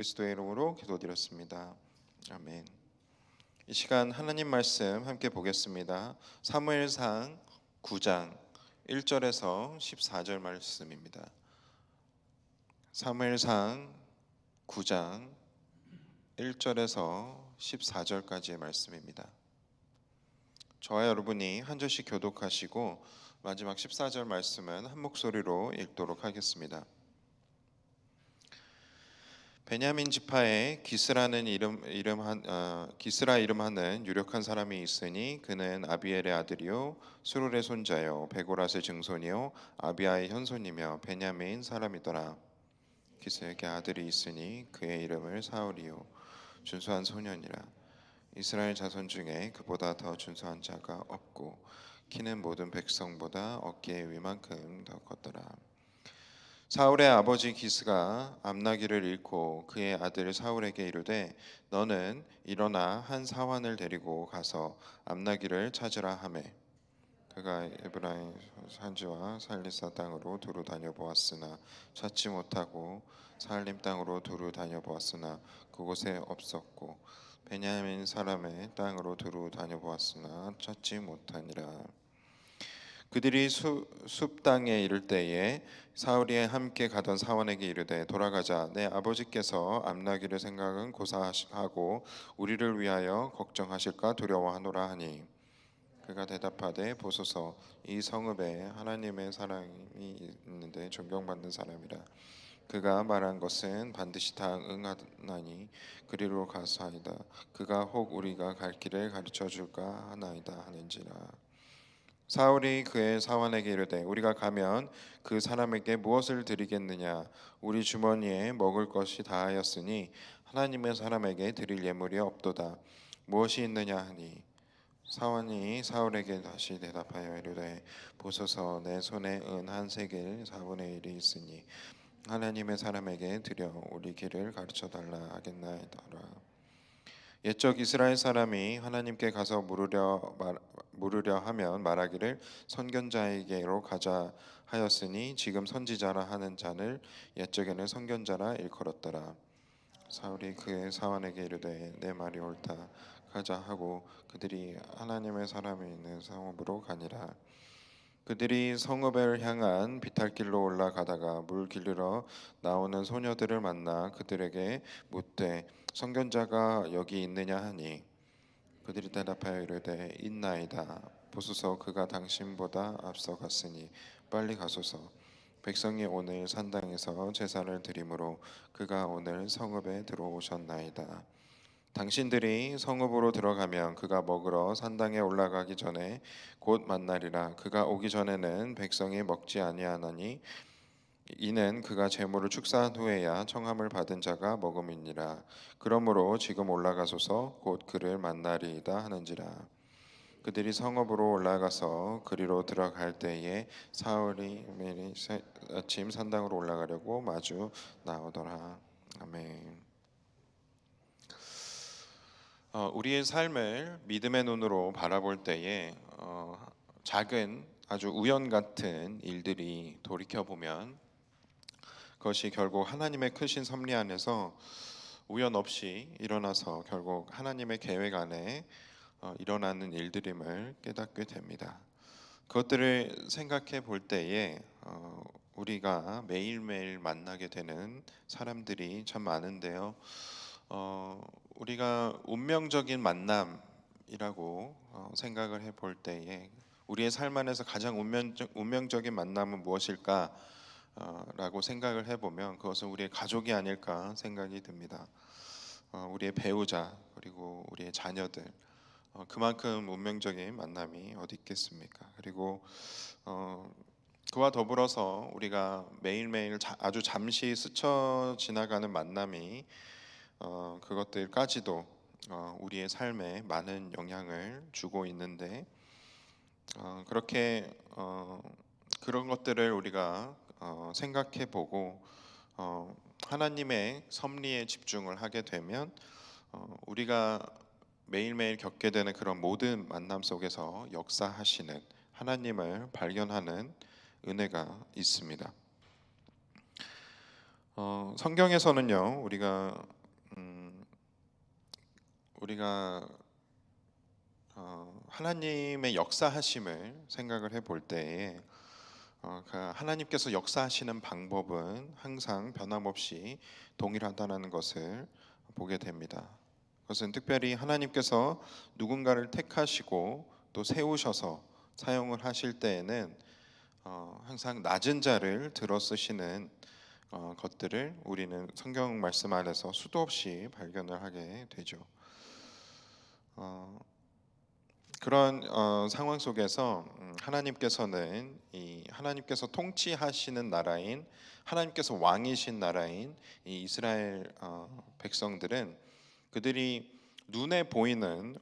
그리스도의 이름으로 기도드렸습니다. 아멘. 이 시간 하나님 말씀 함께 보겠습니다. 사무엘상 9장 1절에서 14절 말씀입니다. 사무엘상 9장 1절에서 14절까지의 말씀입니다. 저와 여러분이 한 절씩 교독하시고 마지막 14절 말씀은 한 목소리로 읽도록 하겠습니다. 베냐민 지파에 기스라 이름하는 유력한 사람이 있으니 그는 아비엘의 아들이요 수룰의 손자요 베고라스의 증손이요 아비아의 현손이며 베냐민 사람이더라. 기스에게 아들이 있으니 그의 이름을 사울이요 준수한 소년이라. 이스라엘 자손 중에 그보다 더 준수한 자가 없고 키는 모든 백성보다 어깨의 위만큼 더 컸더라. 사울의 아버지 기스가 암나기를 잃고 그의 아들 사울에게 이르되 너는 일어나 한 사환을 데리고 가서 암나기를 찾으라 하매 그가 에브라임 산지와 살리사 땅으로 두루 다녀보았으나 찾지 못하고 살림 땅으로 두루 다녀보았으나 그곳에 없었고 베냐민 사람의 땅으로 두루 다녀보았으나 찾지 못하니라. 그들이 숲 땅에 이를 때에 사울이 함께 가던 사원에게 이르되 돌아가자. 내 아버지께서 암나기를 생각은 고사하고 우리를 위하여 걱정하실까 두려워하노라 하니 그가 대답하되 보소서 이 성읍에 하나님의 사람이 있는데 존경받는 사람이라. 그가 말한 것은 반드시 다 응하나니 그리로 가서하이다. 그가 혹 우리가 갈 길을 가르쳐 줄까 하나이다 하는지라. 사울이 그의 사환에게 이르되 우리가 가면 그 사람에게 무엇을 드리겠느냐. 우리 주머니에 먹을 것이 다하였으니 하나님의 사람에게 드릴 예물이 없도다. 무엇이 있느냐 하니 사환이 사울에게 다시 대답하여 이르되 보소서 내 손에 은 한 세겔 4분의 1이 있으니 하나님의 사람에게 드려 우리 길을 가르쳐 달라 하겠나이더라. 옛적 이스라엘 사람이 하나님께 가서 물으려 하면 말하기를 선견자에게로 가자 하였으니 지금 선지자라 하는 자를 옛적에는 선견자라 일컬었더라. 사울이 그의 사환에게 이르되 내 말이 옳다 가자 하고 그들이 하나님의 사람이 있는 성읍으로 가니라. 그들이 성읍을 향한 비탈길로 올라가다가 물 길르러 나오는 소녀들을 만나 그들에게 묻되 선견자가 여기 있느냐 하니 그들이 대답하여 이르되 있나이다. 보소서 그가 당신보다 앞서 갔으니 빨리 가소서. 백성이 오늘 산당에서 제사를 드리므로 그가 오늘 성읍에 들어오셨나이다. 당신들이 성읍으로 들어가면 그가 먹으러 산당에 올라가기 전에 곧 만나리라. 그가 오기 전에는 백성이 먹지 아니하나니 이는 그가 제물을 축사한 후에야 청함을 받은 자가 먹음이니라. 그러므로 지금 올라가소서 곧 그를 만나리이다 하는지라. 그들이 성읍으로 올라가서 그리로 들어갈 때에 사울이 매일 아침 산당으로 올라가려고 마주 나오더라. 아멘. 우리의 삶을 믿음의 눈으로 바라볼 때에 작은 아주 우연 같은 일들이 돌이켜 보면 그것이 결국 하나님의 크신 섭리 안에서 우연 없이 일어나서 결국 하나님의 계획 안에 일어나는 일들임을 깨닫게 됩니다. 그것들을 생각해 볼 때에 우리가 매일매일 만나게 되는 사람들이 참 많은데요. 우리가 운명적인 만남이라고 생각을 해 볼 때에 우리의 삶 안에서 가장 운명적인 만남은 무엇일까? 라고 생각을 해보면 그것은 우리의 가족이 아닐까 생각이 듭니다. 우리의 배우자 그리고 우리의 자녀들 그만큼 운명적인 만남이 어디 있겠습니까? 그리고 그와 더불어서 우리가 매일매일 아주 잠시 스쳐 지나가는 만남이 그것들까지도 우리의 삶에 많은 영향을 주고 있는데 그렇게 그런 것들을 우리가 생각해 보고 하나님의 섭리에 집중을 하게 되면 우리가 매일매일 겪게 되는 그런 모든 만남 속에서 역사하시는 하나님을 발견하는 은혜가 있습니다. 성경에서는요, 우리가 하나님의 역사하심을 생각을 해볼 때에 그 하나님께서 역사하시는 방법은 항상 변함없이 동일하다는 것을 보게 됩니다. 그것은 특별히 하나님께서 누군가를 택하시고 또 세우셔서 사용을 하실 때에는 항상 낮은 자를 들어 쓰시는 것들을 우리는 성경 말씀 안에서 수도 없이 발견을 하게 되죠. 어, 그런 상황 속에서 하나님께서는 이 하나님께서 통치하시는 나라인, 하나님께서 왕이신 나라인 이 이스라엘 백성들은 그들이 눈에 보이는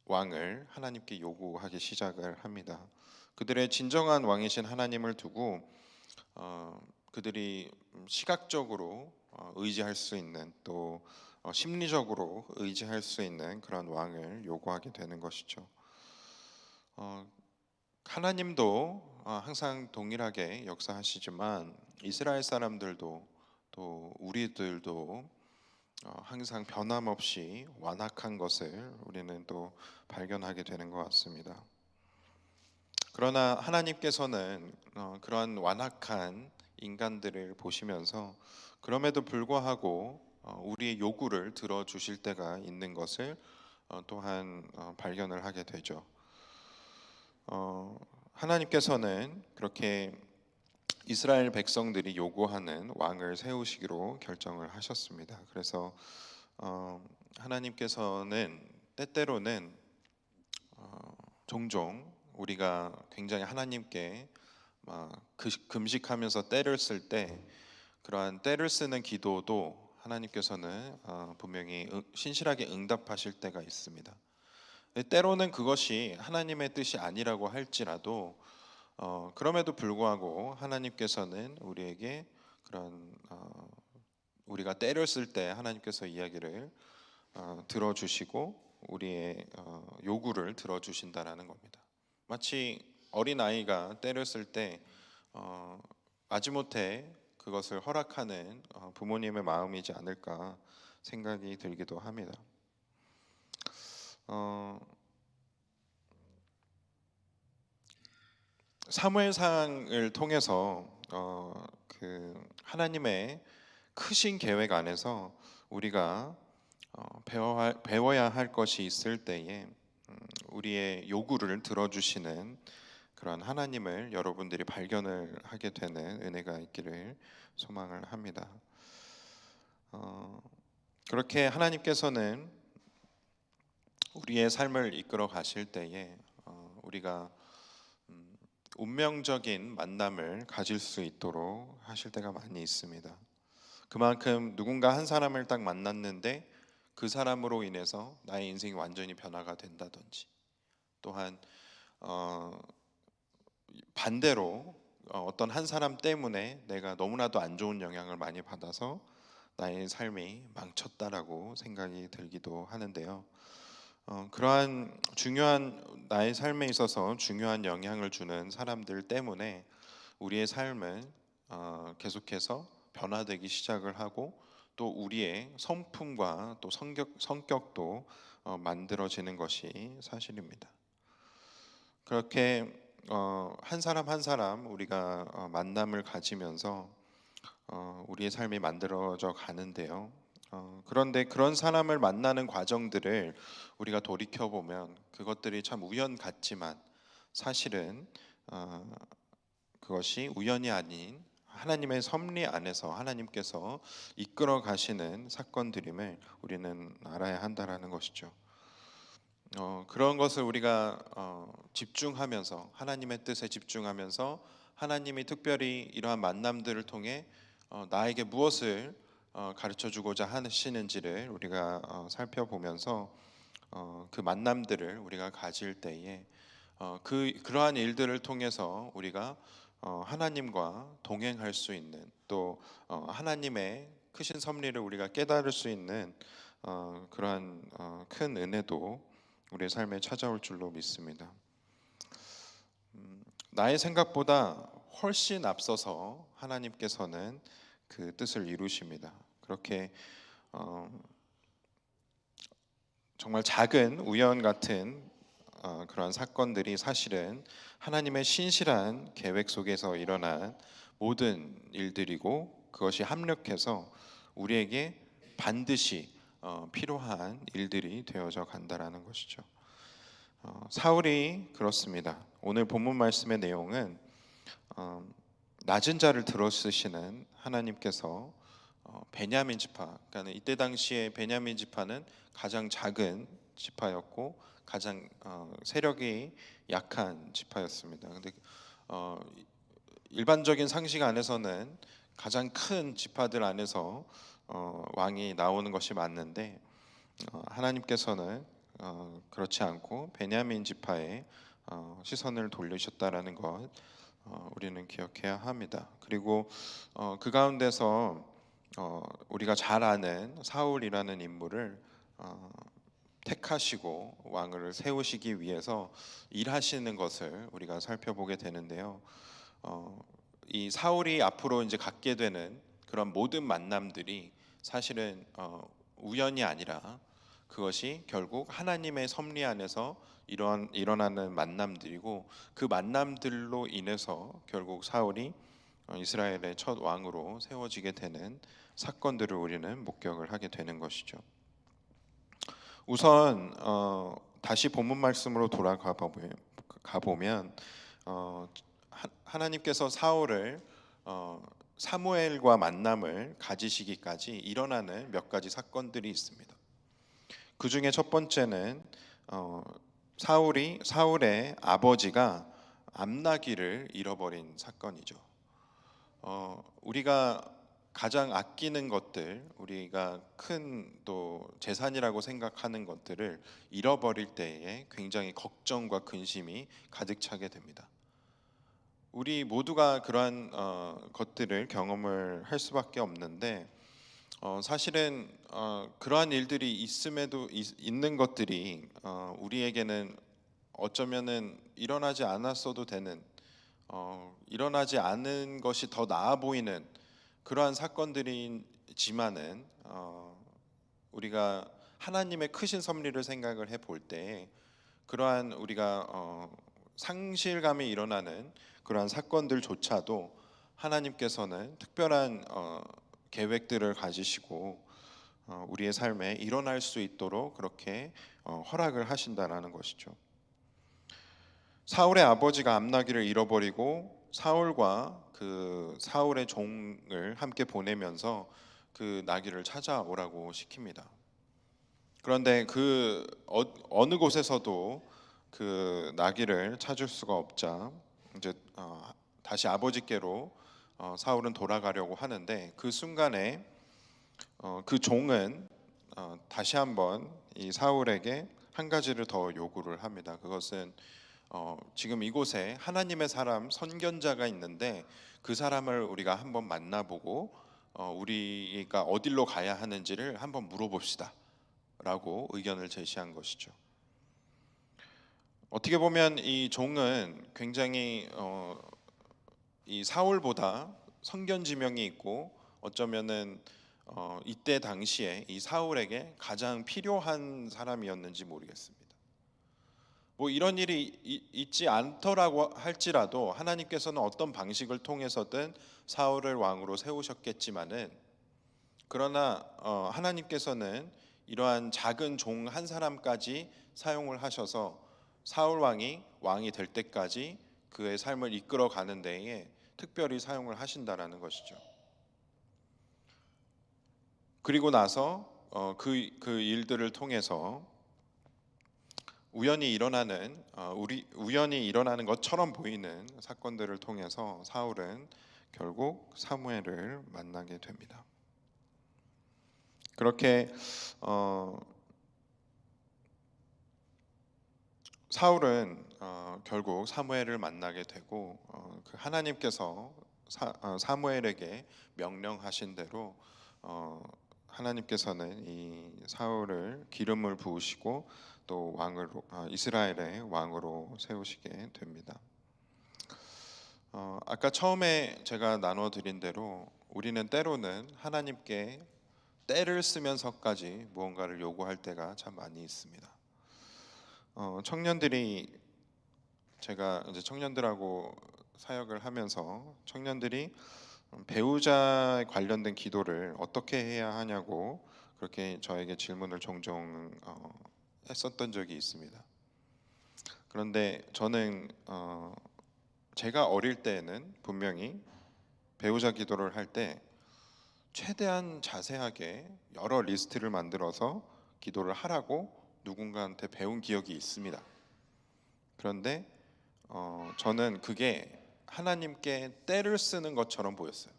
왕을 하나님께 요구하기 시작을 합니다. 그들의 진정한 왕이신 하나님을 두고 그들이 시각적으로 의지할 수 있는, 또 심리적으로 의지할 수 있는 그런 왕을 요구하게 되는 것이죠. 하나님도 항상 동일하게 역사하시지만 이스라엘 사람들도 또 우리들도 항상 변함없이 완악한 것을 우리는 또 발견하게 되는 것 같습니다. 그러나 하나님께서는 그러한 완악한 인간들을 보시면서 그럼에도 불구하고 우리의 요구를 들어주실 때가 있는 것을 또한 발견을 하게 되죠. 하나님께서는 그렇게 이스라엘 백성들이 요구하는 왕을 세우시기로 결정을 하셨습니다. 그래서 하나님께서는 때때로는 종종 우리가 굉장히 하나님께 금식하면서 때를 쓸 때 그러한 때를 쓰는 기도도 하나님께서는 분명히 신실하게 응답하실 때가 있습니다. 때로는 그것이 하나님의 뜻이 아니라고 할지라도 그럼에도 불구하고 하나님께서는 우리에게 그런 우리가 때를 쓸 때 하나님께서 이야기를 들어주시고 우리의 요구를 들어주신다라는 겁니다. 마치 어린 아이가 때를 쓸 때 마지못해 그것을 허락하는 부모님의 마음이지 않을까 생각이 들기도 합니다. 사무엘상을 통해서 그 하나님의 크신 계획 안에서 우리가 배워야 할 것이 있을 때에 우리의 요구를 들어주시는 그런 하나님을 여러분들이 발견을 하게 되는 은혜가 있기를 소망을 합니다. 그렇게 하나님께서는 우리의 삶을 이끌어 가실 때에 우리가 운명적인 만남을 가질 수 있도록 하실 때가 많이 있습니다. 그만큼 누군가 한 사람을 딱 만났는데 그 사람으로 인해서 나의 인생이 완전히 변화가 된다든지, 또한 반대로 어떤 한 사람 때문에 내가 너무나도 안 좋은 영향을 많이 받아서 나의 삶이 망쳤다라고 생각이 들기도 하는데요. 그러한 중요한 나의 삶에 있어서 중요한 영향을 주는 사람들 때문에 우리의 삶은 계속해서 변화되기 시작을 하고 또 우리의 성품과 또 성격도 만들어지는 것이 사실입니다. 그렇게 한 사람 한 사람 우리가 만남을 가지면서 우리의 삶이 만들어져 가는데요. 그런데 그런 사람을 만나는 과정들을 우리가 돌이켜 보면 그것들이 참 우연 같지만 사실은 그것이 우연이 아닌 하나님의 섭리 안에서 하나님께서 이끌어 가시는 사건들임을 우리는 알아야 한다라는 것이죠. 그런 것을 우리가 집중하면서 하나님의 뜻에 집중하면서 하나님이 특별히 이러한 만남들을 통해 나에게 무엇을 가르쳐 주고자 하시는지를 우리가 살펴보면서 그 만남들을 우리가 가질 때에 그러한 일들을 통해서 우리가 하나님과 동행할 수 있는, 또 하나님의 크신 섭리를 우리가 깨달을 수 있는 그러한 큰 은혜도 우리의 삶에 찾아올 줄로 믿습니다. 나의 생각보다 훨씬 앞서서 하나님께서는 그 뜻을 이루십니다. 그렇게 정말 작은 우연 같은 그러한 사건들이 사실은 하나님의 신실한 계획 속에서 일어난 모든 일들이고, 그것이 합력해서 우리에게 반드시 필요한 일들이 되어져 간다라는 것이죠. 사울이 그렇습니다. 오늘 본문 말씀의 내용은 낮은 자를 들어쓰시는 하나님께서 베냐민 지파, 그러니까 이때 당시에 베냐민 지파는 가장 작은 지파였고 가장 세력이 약한 지파였습니다. 근데 일반적인 상식 안에서는 가장 큰 지파들 안에서 왕이 나오는 것이 맞는데, 하나님께서는 그렇지 않고 베냐민 지파에 시선을 돌리셨다라는 것 우리는 기억해야 합니다. 그리고 그 가운데서 우리가 잘 아는 사울이라는 인물을 택하시고 왕을 세우시기 위해서 일하시는 것을 우리가 살펴보게 되는데요. 이 사울이 앞으로 이제 갖게 되는 그런 모든 만남들이 사실은 우연이 아니라 그것이 결국 하나님의 섭리 안에서 일어나는 만남들이고, 그 만남들로 인해서 결국 사울이 이스라엘의 첫 왕으로 세워지게 되는 사건들을 우리는 목격을 하게 되는 것이죠. 우선 다시 본문 말씀으로 돌아가 보면 하나님께서 사울을 사무엘과 만남을 가지시기까지 일어나는 몇 가지 사건들이 있습니다. 그 중에 첫 번째는 사울의 아버지가 암나기를 잃어버린 사건이죠. 우리가 가장 아끼는 것들, 우리가 큰 또 재산이라고 생각하는 것들을 잃어버릴 때에 굉장히 걱정과 근심이 가득 차게 됩니다. 우리 모두가 그러한 것들을 경험을 할 수밖에 없는데, 사실은 그러한 일들이 있는 것들이 우리에게는 어쩌면은 일어나지 않았어도 되는, 일어나지 않은 것이 더 나아 보이는 그러한 사건들이지만은, 우리가 하나님의 크신 섭리를 생각을 해볼 때 그러한 우리가 상실감이 일어나는 그러한 사건들조차도 하나님께서는 특별한 계획들을 가지시고 우리의 삶에 일어날 수 있도록 그렇게 허락을 하신다라는 것이죠. 사울의 아버지가 암나기를 잃어버리고 사울과 그 사울의 종을 함께 보내면서 그 나귀를 찾아오라고 시킵니다. 그런데 그 어느 곳에서도 그 나귀를 찾을 수가 없자 이제 다시 아버지께로 사울은 돌아가려고 하는데, 그 순간에 그 종은 다시 한번 이 사울에게 한 가지를 더 요구를 합니다. 그것은 지금 이곳에 하나님의 사람 선견자가 있는데 그 사람을 우리가 한번 만나보고 우리가 어디로 가야 하는지를 한번 물어봅시다 라고 의견을 제시한 것이죠. 어떻게 보면 이 종은 굉장히 이 사울보다 선견지명이 있고, 어쩌면은 이때 당시에 이 사울에게 가장 필요한 사람이었는지 모르겠습니다. 뭐 이런 일이 있지 않더라고 할지라도 하나님께서는 어떤 방식을 통해서든 사울을 왕으로 세우셨겠지만은, 그러나 하나님께서는 이러한 작은 종 한 사람까지 사용을 하셔서 사울 왕이 될 때까지 그의 삶을 이끌어 가는 데에 특별히 사용을 하신다라는 것이죠. 그리고 나서 그 일들을 통해서 우연히 일어나는 것처럼 보이는 사건들을 통해서 사울은 결국 사무엘을 만나게 됩니다. 그렇게 사울은 결국 사무엘을 만나게 되고 그 하나님께서 사무엘에게 명령하신 대로 하나님께서는 이 사울을 기름을 부으시고 또 왕으로 이스라엘의 왕으로 세우시게 됩니다. 아까 처음에 제가 나눠드린 대로 우리는 때로는 하나님께 때를 쓰면서까지 무언가를 요구할 때가 참 많이 있습니다. 청년들이 제가 이제 청년들하고 사역을 하면서 청년들이 배우자 관련된 기도를 어떻게 해야 하냐고 그렇게 저에게 질문을 종종 했었던 적이 있습니다. 그런데 저는 제가 어릴 때에는 분명히 배우자 기도를 할 때 최대한 자세하게 여러 리스트를 만들어서 기도를 하라고 누군가한테 배운 기억이 있습니다. 그런데 저는 그게 하나님께 때를 쓰는 것처럼 보였어요.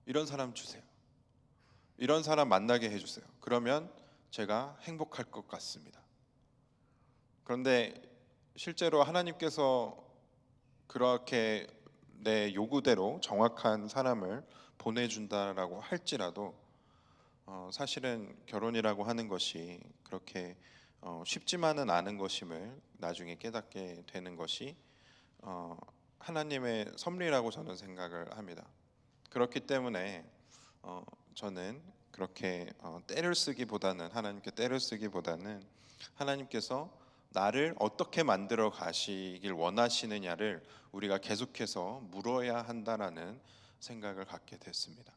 이런 사람 주세요. 이런 사람 만나게 해주세요. 그러면 제가 행복할 것 같습니다. 그런데 실제로 하나님께서 그렇게 내 요구대로 정확한 사람을 보내준다라고 할지라도 사실은 결혼이라고 하는 것이 그렇게 쉽지만은 않은 것임을 나중에 깨닫게 되는 것이 하나님의 섭리라고 저는 생각을 합니다. 그렇기 때문에 저는 그렇게 때를 쓰기보다는 하나님께 때를 쓰기보다는 하나님께서 나를 어떻게 만들어 가시길 원하시느냐를 우리가 계속해서 물어야 한다라는 생각을 갖게 됐습니다.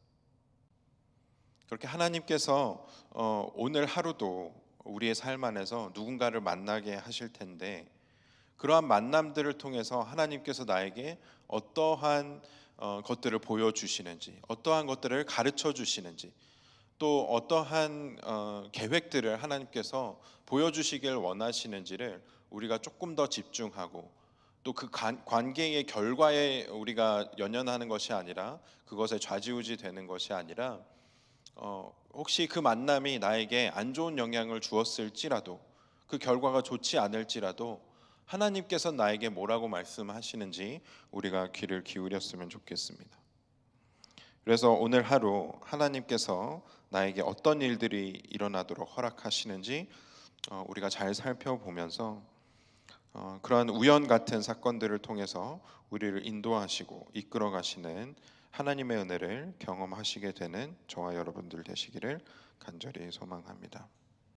그렇게 하나님께서 오늘 하루도 우리의 삶 안에서 누군가를 만나게 하실 텐데 그러한 만남들을 통해서 하나님께서 나에게 어떠한 것들을 보여주시는지, 어떠한 것들을 가르쳐 주시는지, 또 어떠한 계획들을 하나님께서 보여주시길 원하시는지를 우리가 조금 더 집중하고 또 그 관계의 결과에 우리가 연연하는 것이 아니라 그것에 좌지우지 되는 것이 아니라 혹시 그 만남이 나에게 안 좋은 영향을 주었을지라도 그 결과가 좋지 않을지라도 하나님께서 나에게 뭐라고 말씀하시는지 우리가 귀를 기울였으면 좋겠습니다. 그래서 오늘 하루 하나님께서 나에게 어떤 일들이 일어나도록 허락하시는지 우리가 잘 살펴보면서 그러한 우연 같은 사건들을 통해서 우리를 인도하시고 이끌어 가시는 하나님의 은혜를 경험하시게 되는 저와 여러분들 되시기를 간절히 소망합니다.